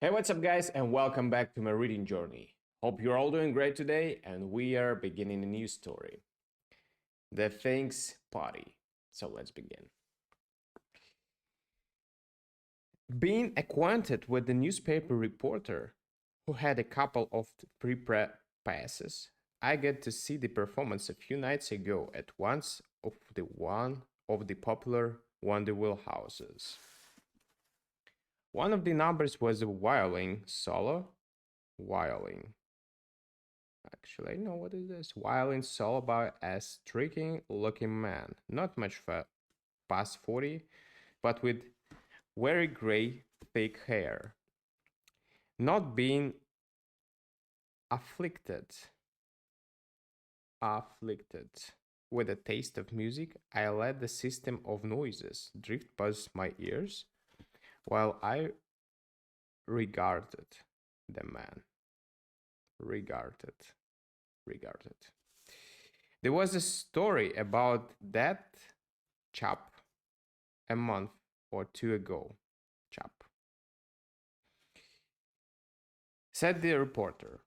Hey, what's up, guys, and welcome back to my reading journey. Hope you're all doing great today, and we are beginning a new story, The Things Party. So let's begin. Being acquainted with the newspaper reporter who had a couple of pre-prep passes, I get to see the performance a few nights ago at one of the popular Wonderwall houses. One of the numbers was a violin solo. Violin. Actually, I know what it is. Violin solo by a striking looking man, not much past 40, but with very gray, thick hair. Not being afflicted, afflicted with a taste of music, I let the system of noises drift past my ears while I regarded the man. Regarded. Regarded. There was a story about that chap a month or two ago. Chap. Said the reporter.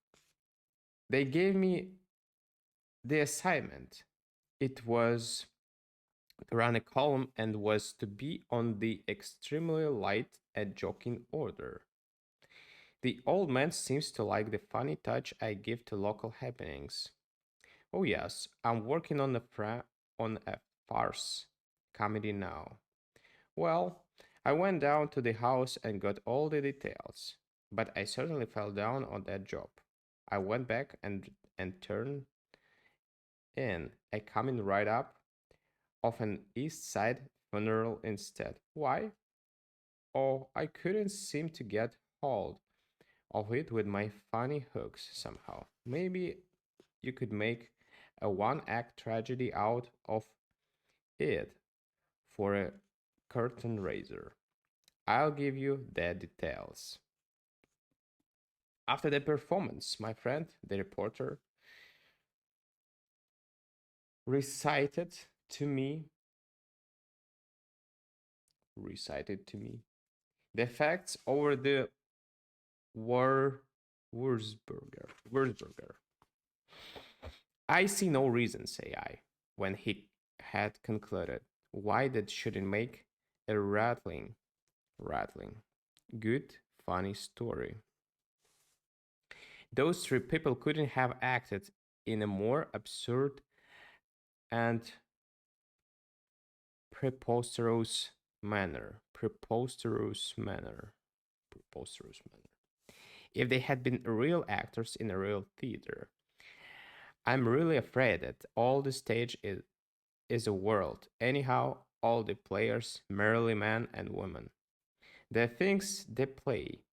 They gave me the assignment. It was to run a column and was to be on the extremely light and joking order. The old man seems to like the funny touch I give to local happenings. Oh yes, I'm working on a farce comedy now. Well, I went down to the house and got all the details, but I certainly fell down on that job. I went back and turned in a coming right up of an East Side funeral instead. Why? Oh, I couldn't seem to get hold of it with my funny hooks somehow. Maybe you could make a one-act tragedy out of it for a curtain raiser. I'll give you the details. After the performance, my friend, the reporter, recited to me recited to me the facts over the War Wurzburger. I see no reason, say I, when he had concluded, why that shouldn't make a rattling, good, funny story. Those three people couldn't have acted in a more absurd and preposterous manner. Preposterous manner. If they had been real actors in a real theater. I'm really afraid that all the stage is a world. Anyhow, all the players, merely men and women. The things they play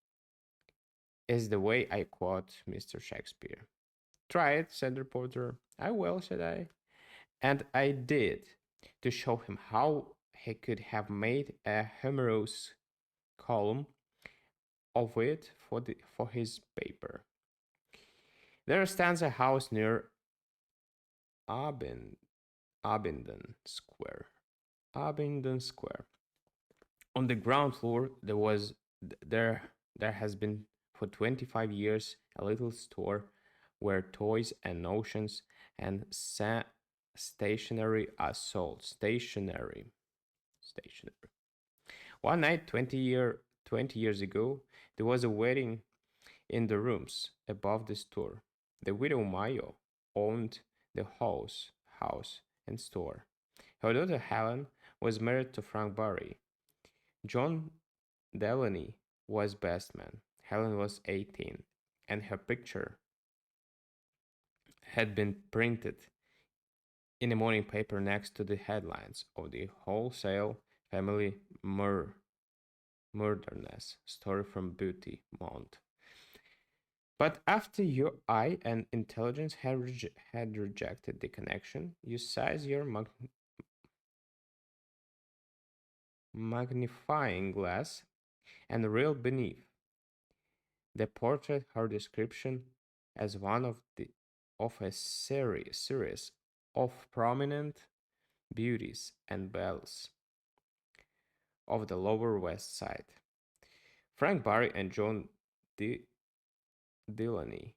is the way I quote Mr. Shakespeare. Try it, said the reporter. I will, said I. And I did, to show him how he could have made a humorous column of it for his paper. There stands a house near Abin, Abingdon Square. Abingdon Square. On the ground floor, there has been for 25 years a little store where toys and notions and stationery are sold. Stationery. One night, 20 years ago, there was a wedding in the rooms above the store. The widow Mayo owned the house and store. Her daughter Helen was married to Frank Barry. John Delaney was best man. Helen was 18, and her picture had been printed in a morning paper next to the headlines of the wholesale family murderness story from Beauty Mount. But after your eye and intelligence had rejected the connection, you size your magnifying glass and reeled beneath the portrait her description as one of a series of prominent beauties and belles of the Lower West Side. Frank Barry and John D- Delaney.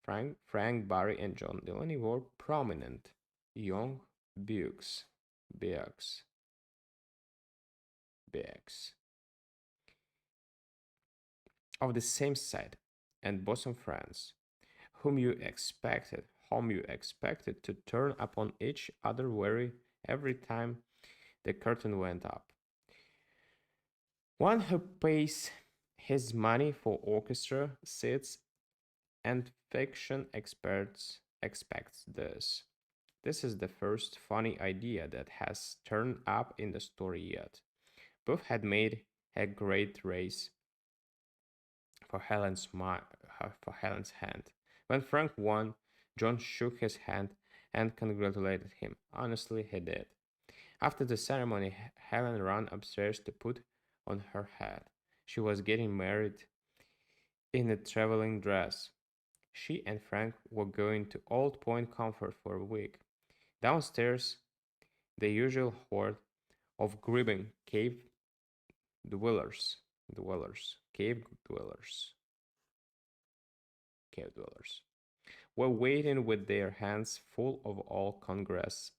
Frank, Barry, and John Delaney were prominent young bucks, bucks, bucks of the same side and bosom friends, whom you expected to turn upon each other every time the curtain went up. One who pays his money for orchestra seats and fiction experts expects this. This is the first funny idea that has turned up in the story yet. Both had made a great race for for Helen's hand. When Frank won, John shook his hand and congratulated him. Honestly, he did. After the ceremony, Helen ran upstairs to put on her hat. She was getting married in a traveling dress. She and Frank were going to Old Point Comfort for a week. Downstairs, the usual horde of grieving dwellers, cave dwellers, cave dwellers, were waiting with their hands full of all Congress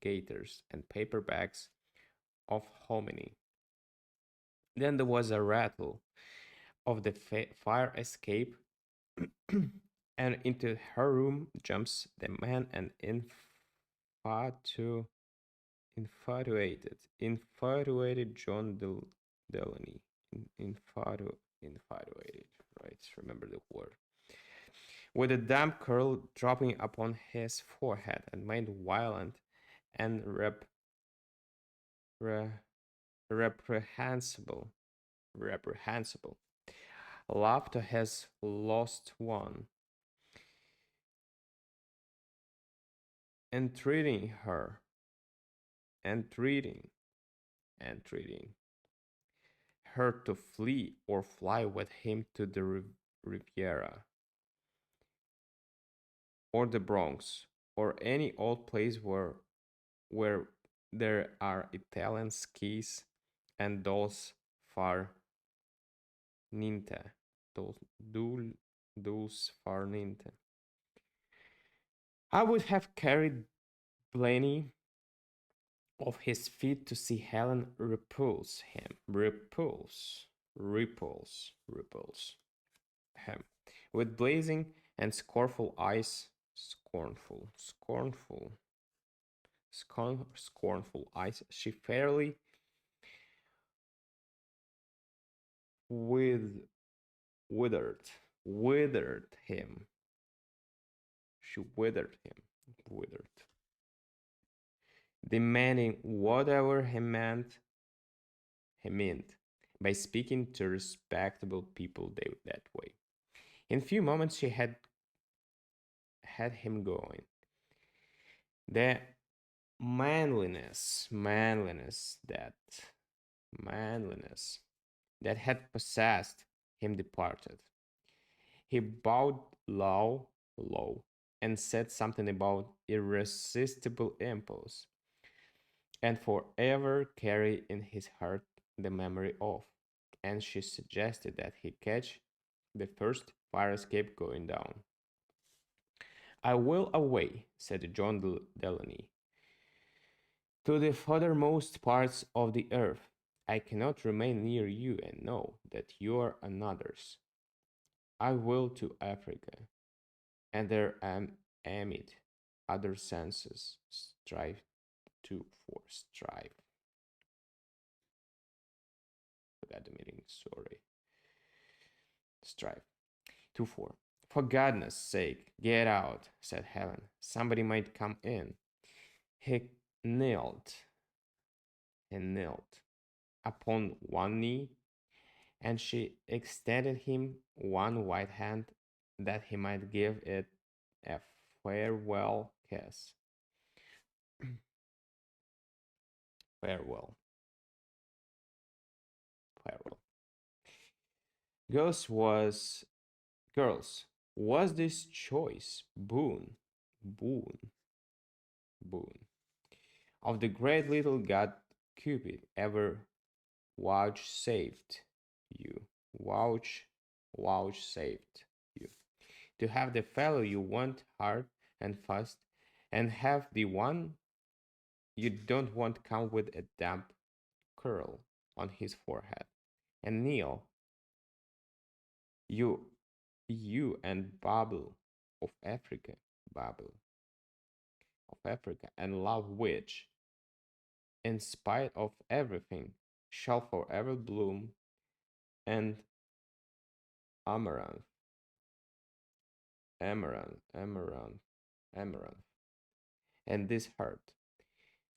gaiters and paper bags of hominy. Then there was a rattle of the fire escape, and into her room jumps the man and infatuated John Delaney. Infatuated, right? Remember the word. With a damp curl dropping upon his forehead and made violent and re- reprehensible, laughter has lost one, entreating her, entreating, entreating her to flee or fly with him to the Riviera or the Bronx or any old place where there are Italian skis and dolls far niente, dolls far niente. I would have carried Blaney off his feet to see Helen repulse him with blazing and scornful eyes, scornful eyes. She fairly with withered him. She withered, demanding whatever he meant by speaking to respectable people that way. In a few moments, she had him going. The manliness that had possessed him departed. He bowed low, and said something about irresistible impulse, and forever carry in his heart the memory of. And she suggested that he catch the first fire escape going down. I will away, said John Delaney, to the furthermost parts of the earth. I cannot remain near you and know that you are another's. I will to Africa, and there am amid other senses strive. Forgot the meaning, sorry. Strive. 2-4. For goodness sake, get out, said Helen. Somebody might come in. He knelt upon one knee, and she extended him one white hand that he might give it a farewell kiss. Farewell. Girls, was this choice boon of the great little god Cupid ever vouchsafed you? vouchsafed you. To have the fellow you want hard and fast, and have the one you don't want come with a damp curl on his forehead, and kneel, you, you and Babel of Africa, Babel of Africa, and love which, in spite of everything, shall forever bloom, and amaranth, amaranth, amaranth, amaranth, and this heart,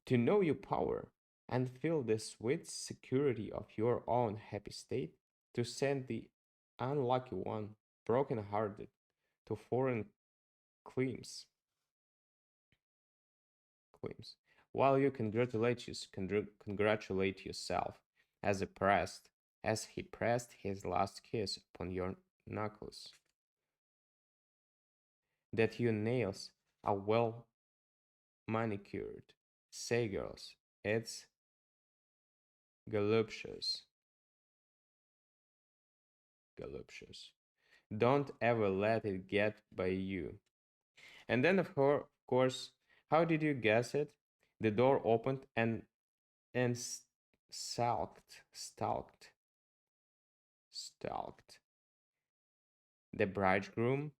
to know your power and feel the sweet security of your own happy state, to send the unlucky one, broken hearted, to foreign climes, claims, while you congratulate yourself as he pressed his last kiss upon your knuckles, that your nails are well manicured. Say, girls, it's voluptuous, voluptuous. Don't ever let it get by you. And then, of course, how did you guess it? The door opened and stalked the bridegroom,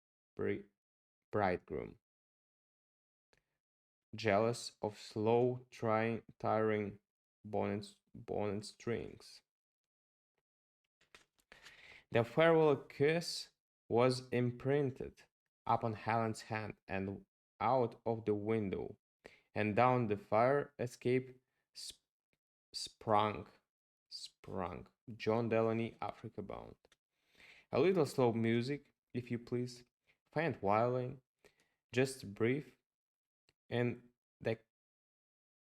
jealous of slow, tiring bonnet strings. The farewell kiss was imprinted upon Helen's hand, and out of the window and down the fire escape sp- sprung, sprung John Delaney, Africa bound. A little slow music, if you please, faint violin, just brief, and the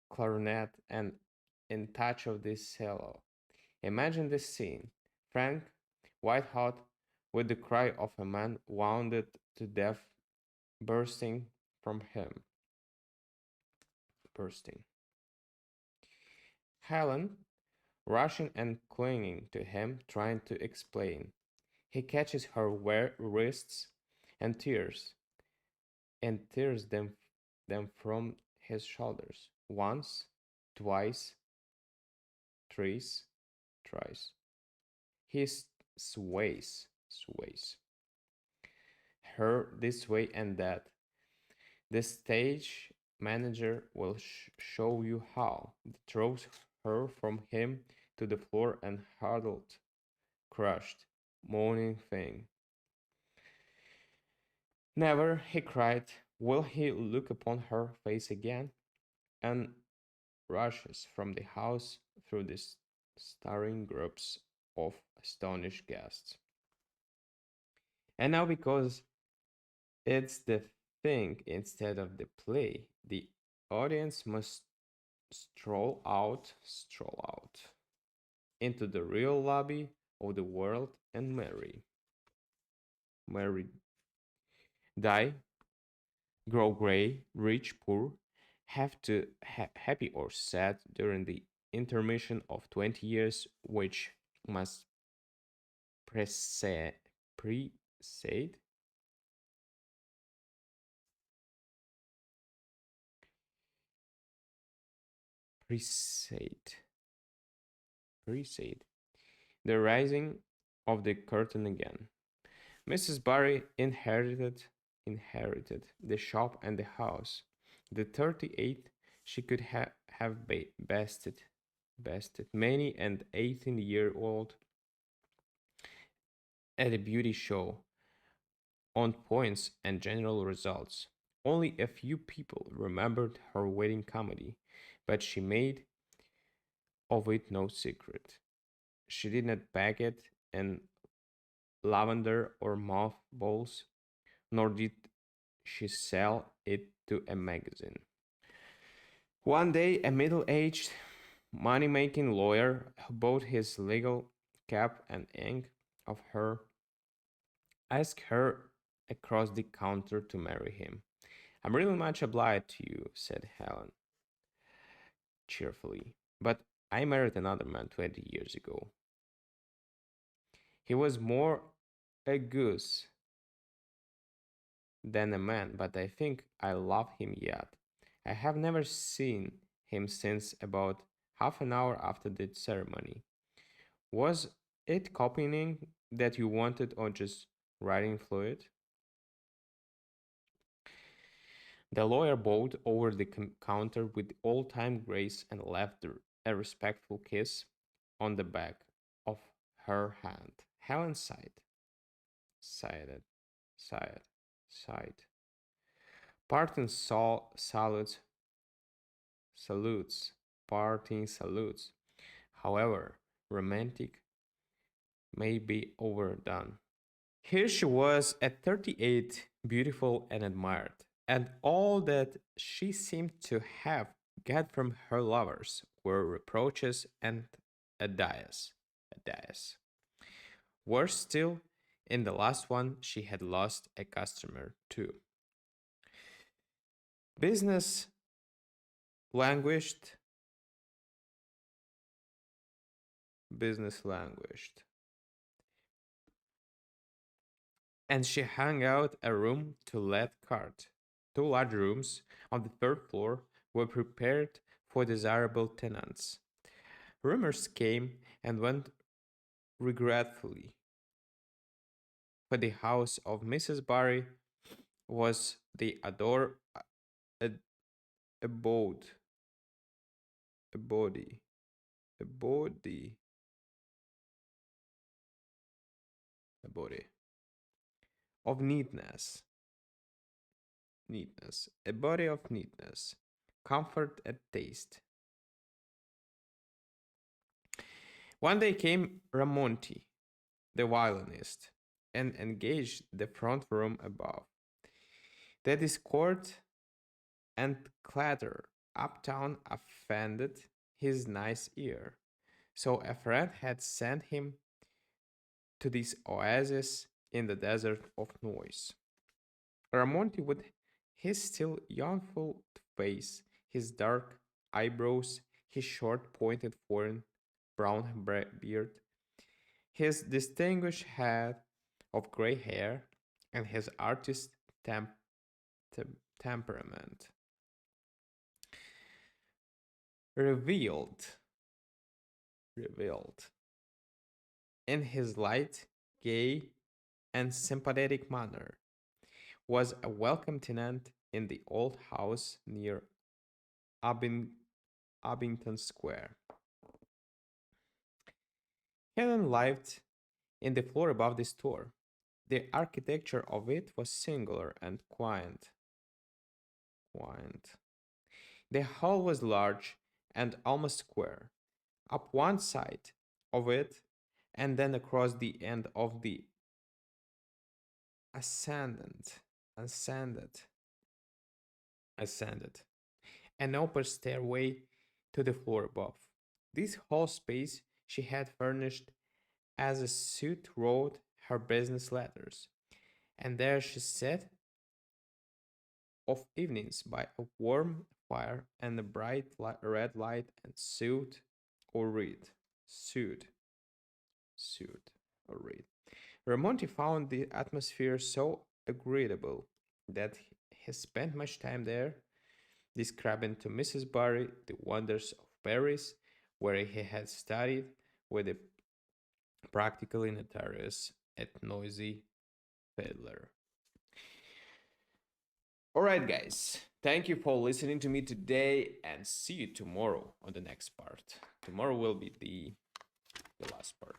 clarinet and in touch of this cello. Imagine this scene. Frank, white hot, with the cry of a man wounded to death bursting from him. Bursting. Helen, rushing and clinging to him, trying to explain. He catches her wrists and tears them from his shoulders. Once, twice, thrice. He sways her this way and that. The stage manager will show you how. Throws her from him to the floor and huddled, crushed, moaning thing. Never, he cried, will he look upon her face again, and rushes from the house through the staring groups of astonished guests. And now, because it's the thing instead of the play, the audience must stroll out into the real lobby of the world and marry, die, grow gray, rich, poor, have to happy or sad during the intermission of 20 years, which must precede, precede, precede, precede the rising of the curtain again. Mrs. Barry inherited the shop and the house. The 38 she could have bested many an 18-year-old at a beauty show on points and general results. Only a few people remembered her wedding comedy, but she made of it no secret. She did not bag it in lavender or mothballs, nor did she sell it to a magazine. One day, a middle aged, money making lawyer who bought his legal cap and ink of her asked her across the counter to marry him. I'm really much obliged to you, said Helen cheerfully, but I married another man 20 years ago. He was more a goose than a man, but I think I love him yet. I have never seen him since about half an hour after the ceremony. Was it copying that you wanted or just writing fluid? The lawyer bowed over the counter with old time grace and left a respectful kiss on the back of her hand. Helen sighed, sighed, sighed. Parting salutes, parting salutes. However, romantic may be overdone. Here she was at 38, beautiful and admired, and all that she seemed to have got from her lovers were reproaches and a dais. A dais. Worse still, in the last one she had lost a customer too. Business languished, business languished. And she hung out a room to let cart. Two large rooms on the third floor were prepared for desirable tenants. Rumors came and went regretfully, for the house of Mrs. Barry was the ad- abode, abode, abode, abode of neatness, a body of neatness, comfort and taste. One day came Ramonti, the violinist, and engaged the front room above. The discord and clatter uptown offended his nice ear, so a friend had sent him to this oasis in the desert of noise. Ramonti, with his still youthful face, his dark eyebrows, his short pointed foreign brown beard, his distinguished head of gray hair, and his artist temperament, revealed, revealed in his light, gay, and sympathetic manner, was a welcome tenant in the old house near Abington Square. Helen lived in the floor above the store. The architecture of it was singular and quiet. Quiet. The hall was large and almost square. Up one side of it, and then across the end of the ascendant, ascended, ascended, an upper stairway to the floor above. This hall space she had furnished as a suit wrote her business letters, and there she sat of evenings by a warm fire and a bright red light and sewed or read, sewed, sewed or read. Ramonti found the atmosphere so agreeable that he spent much time there, describing to Mrs. Barry the wonders of Paris, where he had studied with the practically notorious and noisy fiddler. Alright, guys, thank you for listening to me today and see you tomorrow on the next part. Tomorrow will be the last part.